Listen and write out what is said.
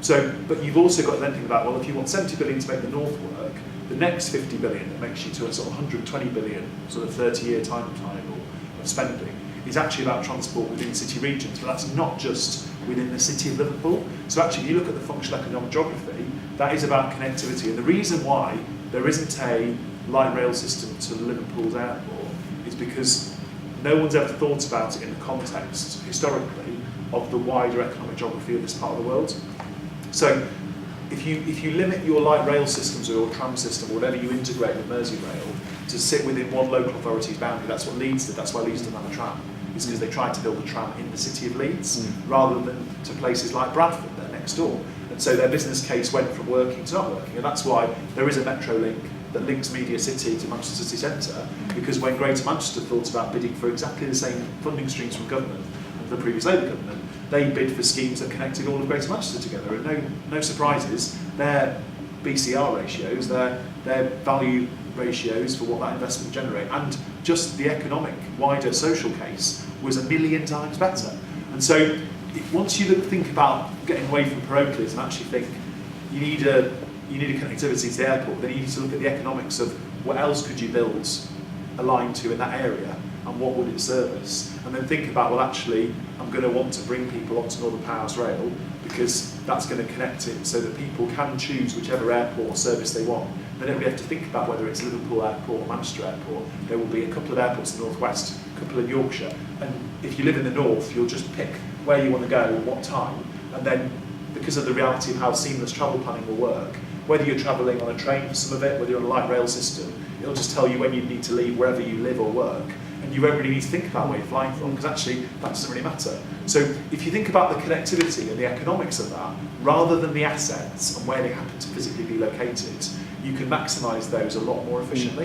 So, but you've also got to then think about, well, if you want 70 billion to make the North work, the next 50 billion that makes you to a sort of 120 billion sort of 30-year timetable of spending is actually about transport within city regions, but that's not just within the city of Liverpool. So actually, if you look at the functional economic geography, that is about connectivity. And the reason why there isn't a light rail system to Liverpool's airport is because no one's ever thought about it in the context, historically, of the wider economic geography of this part of the world. So if you limit your light rail systems or your tram system or whatever you integrate with Merseyrail to sit within one local authority's boundary, that's what Leeds did. That's why Leeds didn't have a tram. It's because they tried to build a tram in the city of Leeds rather than to places like Bradford, they're next door. And so their business case went from working to not working. And that's why there is a metro link that links Media City to Manchester City Centre, because when Greater Manchester thought about bidding for exactly the same funding streams from government and the previous Labour government, they bid for schemes that connected all of Greater Manchester together. And no surprises, their BCR ratios, their value ratios for what that investment would generate, and just the economic, wider social case was 1 million times better. And so once you think about getting away from parochialism and actually think you need a connectivity to the airport, then you need to look at the economics of what else could you build aligned to in that area and what would it service, and then think about, well, actually I'm going to want to bring people onto Northern Powerhouse Rail because that's going to connect it so that people can choose whichever airport or service they want. They don't really have to think about whether it's Liverpool Airport or Manchester Airport. There will be a couple of airports in the northwest, a couple in Yorkshire, and if you live in the north, you'll just pick where you want to go and what time, and then because of the reality of how seamless travel planning will work, whether you're travelling on a train for some of it, whether you're on a light rail system, it'll just tell you when you need to leave wherever you live or work, and you won't really need to think about where you're flying from, because actually that doesn't really matter. So if you think about the connectivity and the economics of that, rather than the assets and where they happen to physically be located, you can maximise those a lot more efficiently.